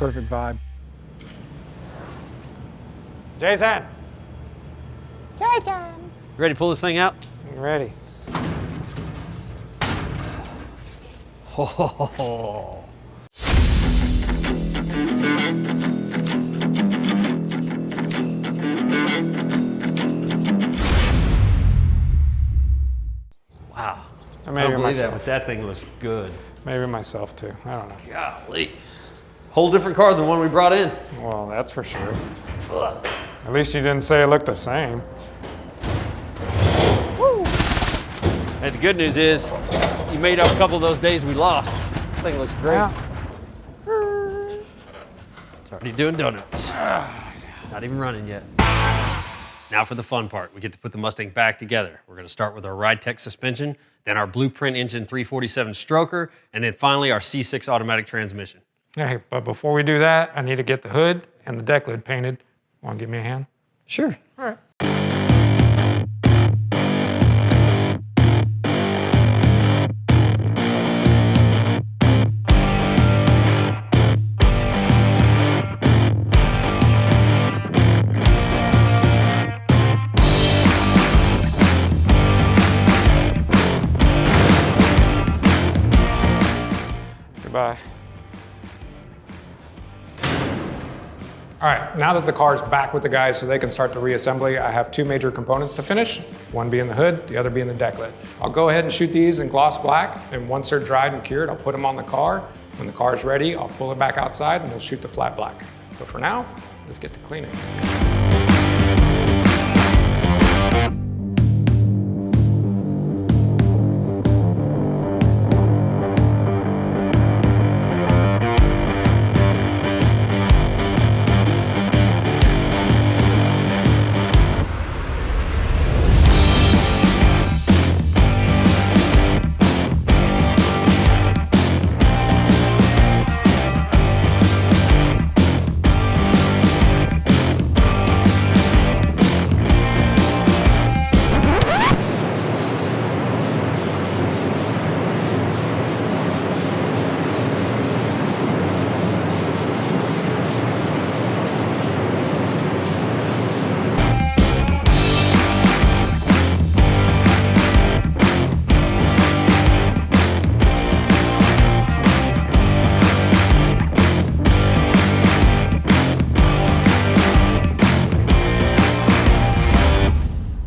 perfect vibe. Jason! Jason! Ready to pull this thing out? I'm ready. Oh. Wow. I don't believe that, but that thing looks good. Maybe myself too. I don't know. Golly. Whole different car than the one we brought in. Well, that's for sure. At least you didn't say it looked the same. Woo. And the good news is, you made up a couple of those days we lost. This thing looks great. Yeah. It's already doing donuts. Not even running yet. Now for the fun part. We get to put the Mustang back together. We're going to start with our RideTech suspension, then our Blueprint engine 347 stroker, and then finally our C6 automatic transmission. Hey, but before we do that, I need to get the hood and the deck lid painted. Want to give me a hand? Sure. All right. Goodbye. All right, now that the car's back with the guys so they can start the reassembly, I have two major components to finish, one being the hood, the other being the deck lid. I'll go ahead and shoot these in gloss black, and once they're dried and cured, I'll put them on the car. When the car is ready, I'll pull it back outside and we'll shoot the flat black. But for now, let's get to cleaning.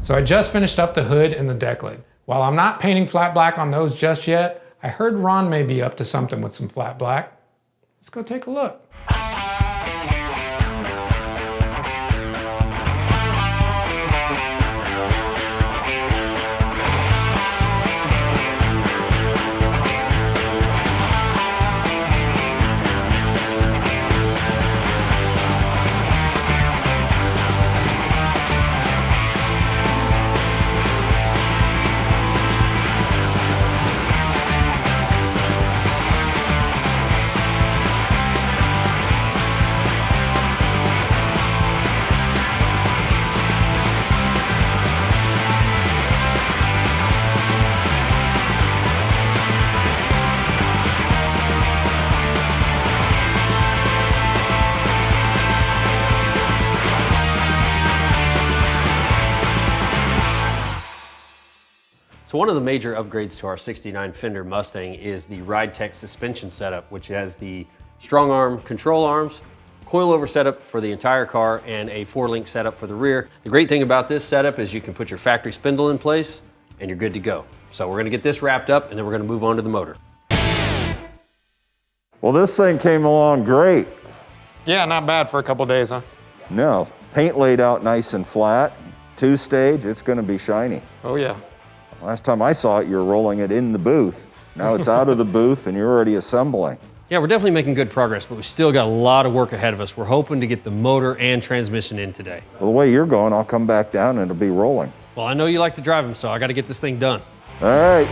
So I just finished up the hood and the deck lid. While I'm not painting flat black on those just yet, I heard Ron may be up to something with some flat black. Let's go take a look. So one of the major upgrades to our 69 Fender Mustang is the RideTech suspension setup, which has the strong arm control arms, coilover setup for the entire car, and a 4-link setup for the rear. The great thing about this setup is you can put your factory spindle in place and you're good to go. So we're gonna get this wrapped up and then we're gonna move on to the motor. Well, this thing came along great. Yeah, not bad for a couple days, huh? No, paint laid out nice and flat, 2-stage, it's gonna be shiny. Oh yeah. Last time I saw it, you were rolling it in the booth. Now it's out of the booth and you're already assembling. Yeah, we're definitely making good progress, but we still got a lot of work ahead of us. We're hoping to get the motor and transmission in today. Well, the way you're going, I'll come back down and it'll be rolling. Well, I know you like to drive them, so I gotta get this thing done. All right.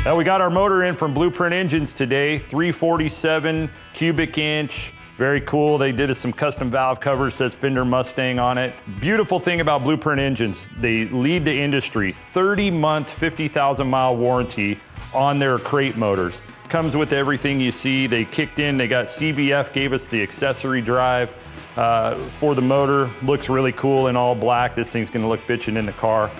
Now we got our motor in from Blueprint Engines today, 347 cubic inch. Very cool. They did us some custom valve covers, says Fender Mustang on it. Beautiful thing about Blueprint Engines, they lead the industry. 30-month, 50,000 mile warranty on their crate motors. Comes with everything you see. They kicked in, they got CBF, gave us the accessory drive for the motor. Looks really cool in all black. This thing's gonna look bitchin' in the car.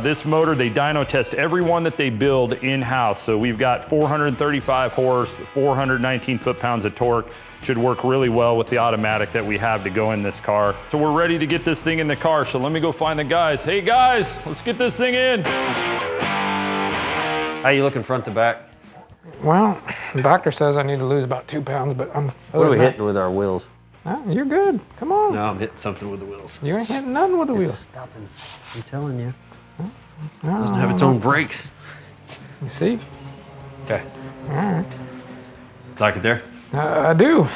This motor, they dyno test every one that they build in-house. So we've got 435 horse, 419 foot-pounds of torque. Should work really well with the automatic that we have to go in this car. So we're ready to get this thing in the car. So let me go find the guys. Hey guys, let's get this thing in. How you looking front to back? Well, the doctor says I need to lose about 2 pounds, but I'm... What are we hitting with our wheels? You're good. Come on. No, I'm hitting something with the wheels. You ain't hitting nothing with the wheels. Stopping. I'm telling you. It doesn't have its own brakes. You see? Okay. All right. Like it there? I do.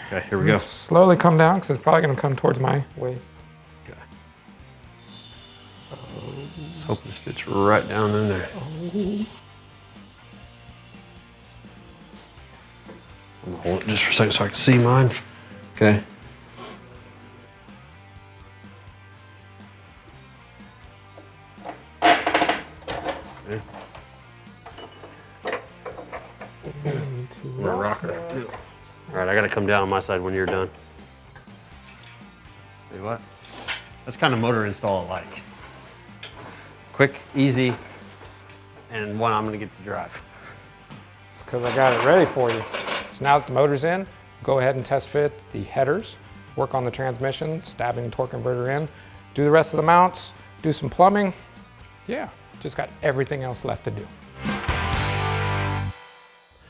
Okay, here we go. Slowly come down because it's probably going to come towards my way. Okay. Let's hope this fits right down in there. I'm gonna hold it just for a second so I can see mine. Okay. Okay. I'm gonna rock it. All right, I gotta come down on my side when you're done. See what? That's the kind of motor install I like. Quick, easy, and one I'm gonna get to drive. It's because I got it ready for you. So now that the motor's in, go ahead and test fit the headers, work on the transmission, stabbing the torque converter in, do the rest of the mounts, do some plumbing. Yeah, just got everything else left to do.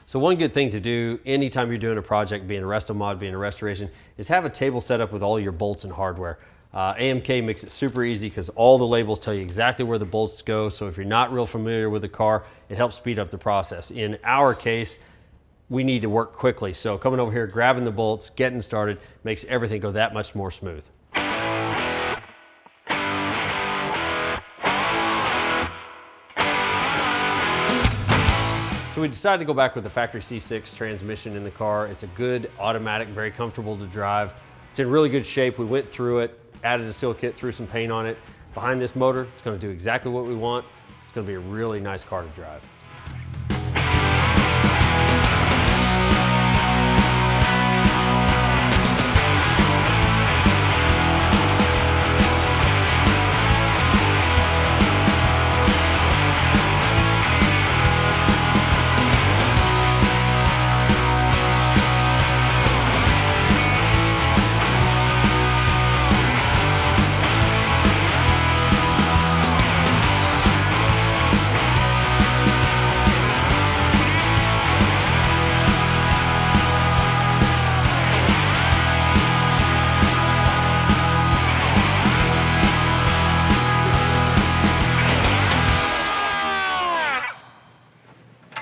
So one good thing to do anytime you're doing a project, being a resto mod, being a restoration, is have a table set up with all your bolts and hardware. AMK makes it super easy because all the labels tell you exactly where the bolts go. So if you're not real familiar with the car, it helps speed up the process. In our case, we need to work quickly. So coming over here, grabbing the bolts, getting started, makes everything go that much more smooth. So we decided to go back with the factory C6 transmission in the car. It's a good automatic, very comfortable to drive. It's in really good shape. We went through it, added a seal kit, threw some paint on it. Behind this motor, it's gonna do exactly what we want. It's gonna be a really nice car to drive.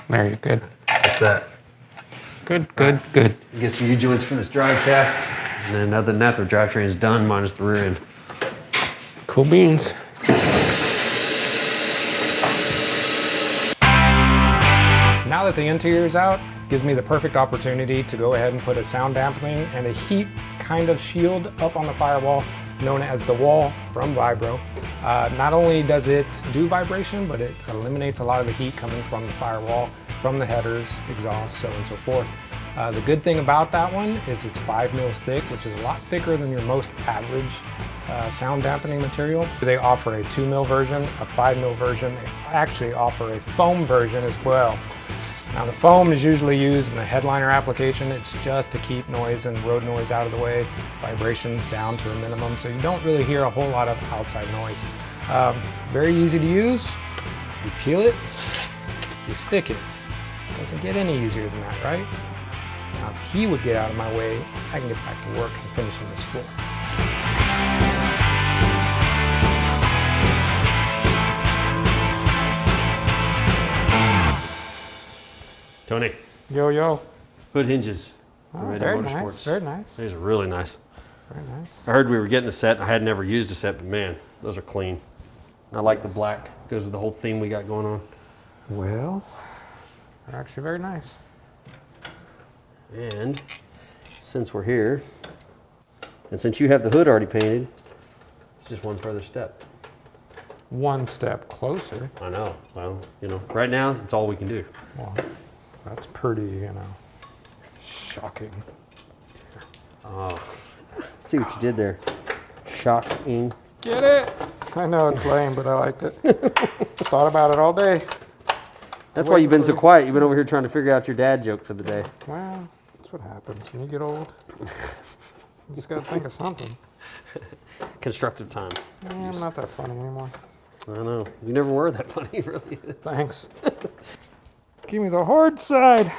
There, you're good. What's that? Good, good, good. Get some U-joints for this drive shaft. And then other than that, the drivetrain is done, minus the rear end. Cool beans. Now that the interior is out, gives me the perfect opportunity to go ahead and put a sound dampening and a heat kind of shield up on the firewall, known as the wall from Vibro. Not only does it do vibration, but it eliminates a lot of the heat coming from the firewall, from the headers, exhaust, so on and so forth. The good thing about that one is it's 5 mils thick, which is a lot thicker than your most average sound dampening material. They offer a 2 mil version, a 5 mil version. They actually offer a foam version as well. Now the foam is usually used in the headliner application. It's just to keep noise and road noise out of the way, vibrations down to a minimum, so you don't really hear a whole lot of outside noise. Very easy to use. You peel it, you stick it. Doesn't get any easier than that, right? Now if he would get out of my way, I can get back to work and finishing this floor. Tony, Yo, yo. hood hinges from Eddie Very Motorsports. nice, very nice. These are really nice. Very nice. I heard we were getting a set. I had never used a set, but man, those are clean. I like the black. Goes with the whole theme we got going on. Well, they're actually very nice. And since we're here, and since you have the hood already painted, it's just one further step. One step closer. I know. Well, you know, right now, it's all we can do. Well, That's pretty, you know, shocking. Oh, see what you did there. Shocking. Get it? I know it's lame, but I liked it. Thought about it all day. That's why you've been so quiet. You've been over here trying to figure out your dad joke for the day. Well, that's what happens when you get old. You just gotta think of something. Constructive time. I'm not that funny anymore. I know. You never were that funny, really. Thanks. Give me the hard side.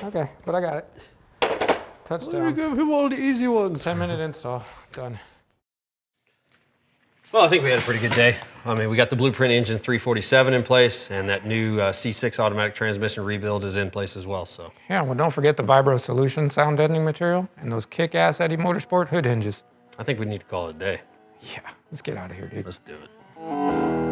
Okay, but I got it. Touchdown. Give him all the easy ones. 10-minute install. Done. Well, I think we had a pretty good day. I mean, we got the Blueprint Engine 347 in place, and that new C6 automatic transmission rebuild is in place as well, so. Yeah, well, don't forget the Vibro Solutions sound deadening material and those kick-ass Eddie Motorsport hood hinges. I think we need to call it a day. Yeah, let's get out of here, dude. Let's do it.